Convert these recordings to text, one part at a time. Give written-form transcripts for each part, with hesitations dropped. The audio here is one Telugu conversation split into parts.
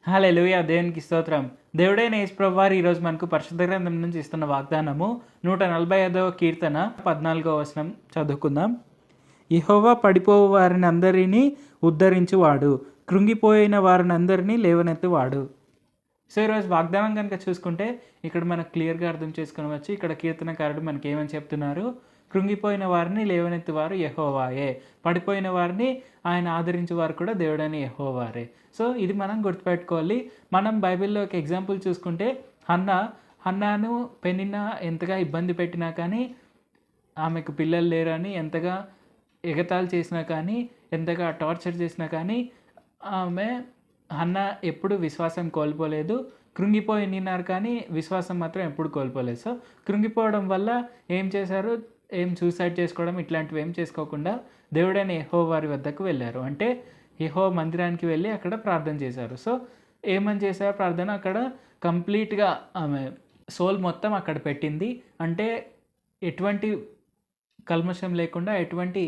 హల్లెలూయా! దేవునికి స్తోత్రం. దేవుడైన యేసు ప్రభువారు ఈరోజు మనకు పరిశుద్ధ గ్రంథం నుంచి ఇస్తున్న వాగ్దానము 145వ కీర్తన 14వ వచనం చదువుకుందాం. యెహోవా పడిపోవు వారినందరినీ ఉద్ధరించువాడు, కృంగిపోయిన వారినందరినీ లేవనెత్తువాడు. సో, ఈరోజు వాగ్దానం కనుక చూసుకుంటే ఇక్కడ మనకు క్లియర్‌గా అర్థం చేసుకోవచ్చు. ఇక్కడ కీర్తనకారుడు మనకేమని చెప్తున్నారు? కృంగిపోయిన వారిని లేవనెత్తువారు యెహోవాయే. పడిపోయిన వారిని ఆయన ఆదరించేవారు కూడా దేవుడైన యెహోవారే. సో, ఇది మనం గుర్తుపెట్టుకోవాలి. మనం బైబిల్‌లో ఒక ఎగ్జాంపుల్ చూసుకుంటే హన్నాను పెనిన్నా ఎంతగా ఇబ్బంది పెట్టినా కానీ, ఆమెకు పిల్లలు లేరని ఎంతగా ఎగతాళి చేసినా కానీ, ఎంతగా టార్చర్ చేసినా కానీ, హన్నా ఎప్పుడు విశ్వాసం కోల్పోలేదు. కృంగిపోయి నిన్నారు కానీ విశ్వాసం మాత్రం ఎప్పుడు కోల్పోలేదు. సో, కృంగిపోవడం వల్ల ఏం చేశారు? సూసైడ్ చేసుకోవడం ఇట్లాంటివి ఏం చేసుకోకుండా దేవుడైన యెహోవా వారి వద్దకు వెళ్ళారు. అంటే యెహోవా మందిరానికి వెళ్ళి అక్కడ ప్రార్థన చేశారు. సో, ఏమని చేశారు ప్రార్థన? అక్కడ కంప్లీట్‌గా ఆమె సోల్ మొత్తం అక్కడ పెట్టింది. అంటే ఎటువంటి కల్మషం లేకుండా, ఎటువంటి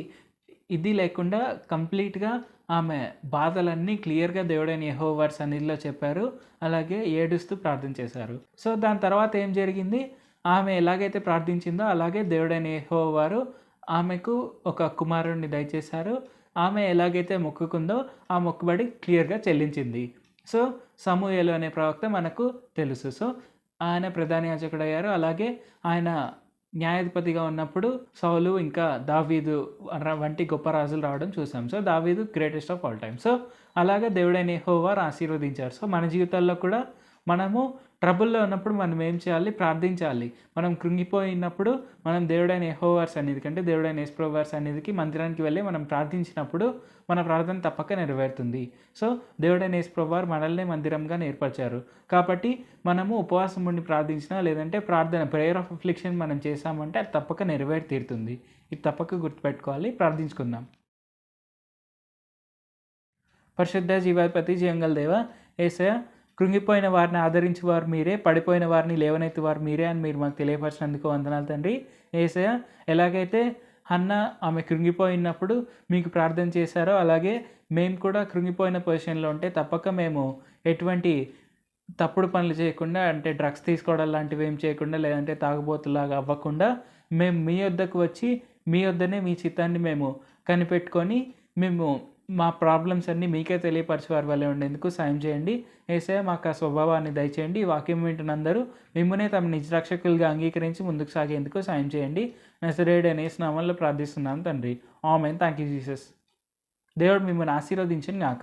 ఇది లేకుండా కంప్లీట్‌గా ఆమె బాధలన్నీ క్లియర్‌గా దేవుడైన యెహోవా వారి సన్నిధిలో చెప్పారు. అలాగే ఏడుస్తూ ప్రార్థన చేశారు. సో, దాని తర్వాత ఏం జరిగింది? ఆమె ఎలాగైతే ప్రార్థించిందో అలాగే దేవుడైన యెహోవా వారు ఆమెకు ఒక కుమారుడిని దయచేశారు. ఆమె ఎలాగైతే మొక్కుకుందో ఆ మొక్కుబడి క్లియర్‌గా చెల్లించింది. సో, సమూయేలు అనే ప్రవక్త మనకు తెలుసు. సో, ఆయన ప్రధాన యాజకుడయ్యారు. అలాగే ఆయన న్యాయాధిపతిగా ఉన్నప్పుడు సౌలు ఇంకా దావీదు వంటి గొప్ప రాజులు రావడం చూసాం. సో, దావీదు greatest of all time. So, అలాగే దేవుడైన యెహోవా వారు ఆశీర్వదించారు. సో, మన జీవితాల్లో కూడా మనము ట్రబుల్‌లో ఉన్నప్పుడు మనం ఏం చేయాలి? ప్రార్థించాలి. మనం కృంగిపోయినప్పుడు మనం దేవుడైన యెహోవా వారి సన్నిధికి, అంటే దేవుడైన యేసు ప్రభువు వారి సన్నిధికి, మందిరానికి వెళ్ళి మనం ప్రార్థించినప్పుడు మన ప్రార్థన తప్పక నెరవేరుతుంది. సో, దేవుడైన యేసు ప్రభువు వారు మనల్ని మందిరంగా ఏర్పరిచారు. కాబట్టి మనము ఉపవాసం ఉండి ప్రార్థించినా, లేదంటే ప్రేయర్ ఆఫ్ అఫ్లిక్షన్ మనం చేశామంటే అది తప్పక నెరవేరి తీరుతుంది. ఇది తప్పక గుర్తుపెట్టుకోవాలి. ప్రార్థించుకుందాం. పరిశుద్ధ జీవాధిపతి జీవంగల దేవా, యేసయ్య, కృంగిపోయిన వారిని ఆదరించేవారు మీరే, పడిపోయిన వారిని లేవనెత్తువారు మీరే అని మీరు మాకు తెలియపరిచినందుకు వందనాలు తండ్రి. యేసయ్య, ఎలాగైతే హన్నా ఆమె కృంగిపోయినప్పుడు మీకు ప్రార్థన చేశారో, అలాగే మేము కూడా కృంగిపోయిన పొజిషన్లో ఉంటే తప్పక మేము ఎటువంటి తప్పుడు పనులు చేయకుండా, అంటే డ్రగ్స్ తీసుకోవడం లాంటివి ఏం చేయకుండా, లేదంటే తాగుబోతులాగా అవ్వకుండా, మేము మీ వద్దకు వచ్చి మీ వద్దనే మీ చిత్తాన్ని మేము కనిపెట్టుకొని, మేము మా ప్రాబ్లమ్స్ అన్నీ మీకే తెలియపరిచేవారి వల్లే ఉండేందుకు సాయం చేయండి. యేసయ్య, మాకు ఆ స్వభావాన్ని దయచేయండి. ఈ వాక్యం వింటున్నందరూ మిమ్మునే తమ నిజ రక్షకులుగా అంగీకరించి ముందుకు సాగేందుకు సాయం చేయండి. నజరేయుడైన యేసు నామములో ప్రార్థిస్తున్నాను తండ్రి. ఆమేన్. Thank you Jesus. దేవుడు మిమ్మల్ని ఆశీర్వదించును గాక.